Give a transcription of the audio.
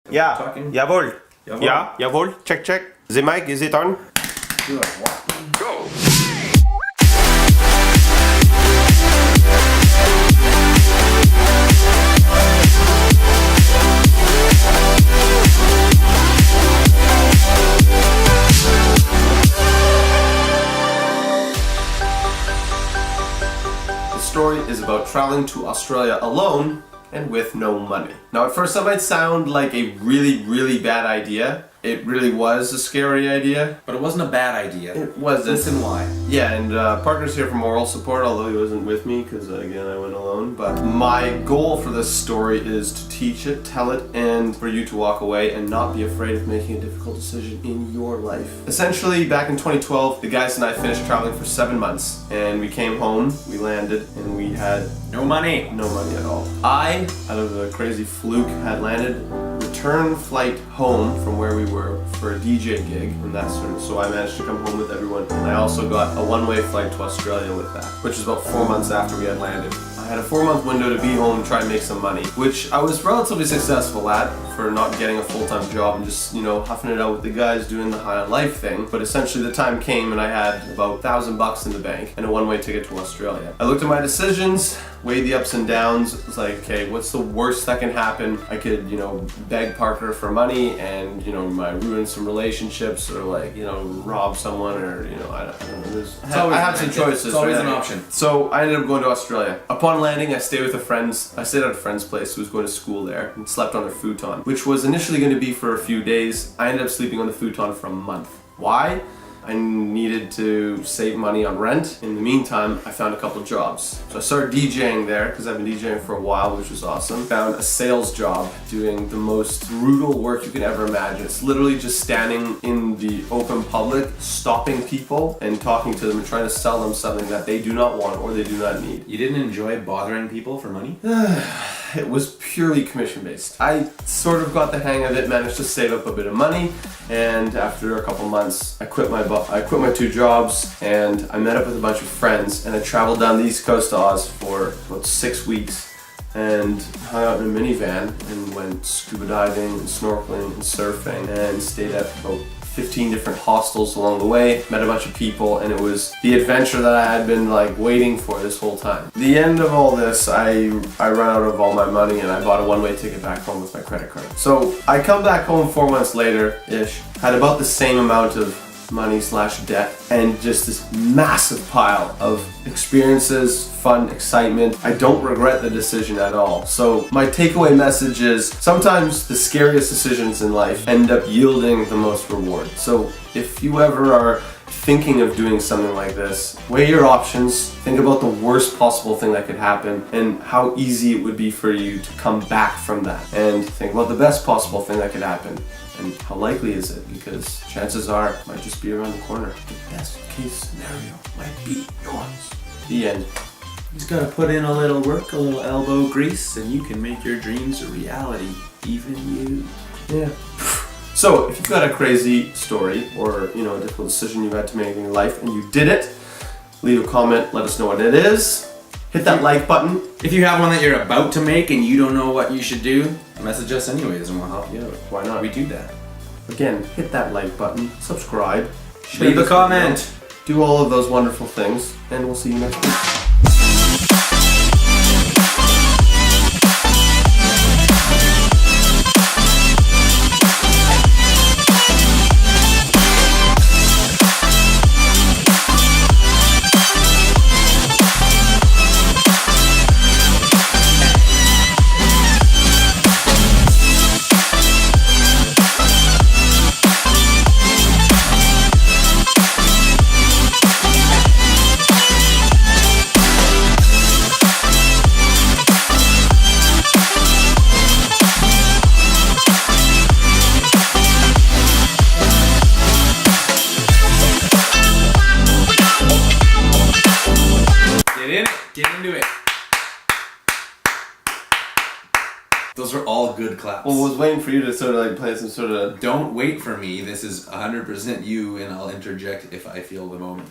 Yeah, Talking? jawohl. Jawohl. Ja, jawohl. Check, check. The mic, is it on? Do a walk. Go! The story is about traveling to Australia alone and with no money. Now at first that might sound like a really bad idea. It really was a scary idea. But it wasn't a bad idea. It wasn't. Listen why. Yeah, and partner's here for moral support, although he wasn't with me because again I went alone. But my goal for this story is to teach it, tell it, and for you to walk away and not be afraid of making a difficult decision in your life. Essentially, back in 2012, the guys and I finished traveling for 7 months, and we came home, we landed, and we had No money. no money at all. I, out of a crazy fluke, had landed return flight home from where we were for a DJ gig and that sort of, so I managed to come home with everyone, and I also got a one-way flight to Australia with that, which is about 4 months after we had landed. I had a 4-month window to be home and try and make some money, which I was relatively successful at for not getting a full-time job and just, you know, huffing it out with the guys doing the high on life thing. But essentially the time came and I had about $1,000 in the bank and a one-way ticket to Australia. I looked at my decisions, weighed the ups and downs. It was like, okay, what's the worst that can happen? I could, you know, beg Parker for money and, you know, might ruin some relationships or like, you know, rob someone or, you know, I don't know. I had some choices. It's always right? an option. So I ended up going to Australia. Upon landing, I stayed at a friend's place who was going to school there and slept on their futon, which was initially going to be for a few days. I ended up sleeping on the futon for a month. Why? I needed to save money on rent. In the meantime, I found a couple jobs. So I started DJing there because I've been DJing for a while, which was awesome. Found a sales job doing the most brutal work you can ever imagine. It's literally just standing in the open public, stopping people and talking to them and trying to sell them something that they do not want or they do not need. You didn't enjoy bothering people for money? It was purely commission based. I sort of got the hang of it, managed to save up a bit of money, and after a couple months I quit my 2 jobs and I met up with a bunch of friends and I traveled down the east coast to Oz for about 6 weeks and hung out in a minivan and went scuba diving and snorkeling and surfing and stayed at about 15 different hostels along the way, met a bunch of people, and it was the adventure that I had been like waiting for this whole time. The end of all this, I ran out of all my money and I bought a one-way ticket back home with my credit card. So I come back home 4 months later-ish, had about the same amount of money / debt and just this massive pile of experiences, fun, excitement. I don't regret the decision at all. So my takeaway message is sometimes the scariest decisions in life end up yielding the most reward. So if you ever are thinking of doing something like this, weigh your options, think about the worst possible thing that could happen and how easy it would be for you to come back from that, and think about the best possible thing that could happen and how likely is it, because chances are it might just be around the corner. The best case scenario might be yours. The end. You just gotta put in a little work, a little elbow grease, and you can make your dreams a reality. Even you. Yeah. So, if you've got a crazy story or, you know, a difficult decision you've had to make in your life and you did it, leave a comment, let us know what it is. Hit that like button. If you have one that you're about to make and you don't know what you should do, message us anyways and we'll help you out. Why not? We do that. Again, hit that like button, subscribe, Leave a this comment. video, do all of those wonderful things, and we'll see you next week. Get into it. Those are all good claps. Well, I was waiting for you to sort of like play some sort of... Don't wait for me. This is 100% you, and I'll interject if I feel the moment.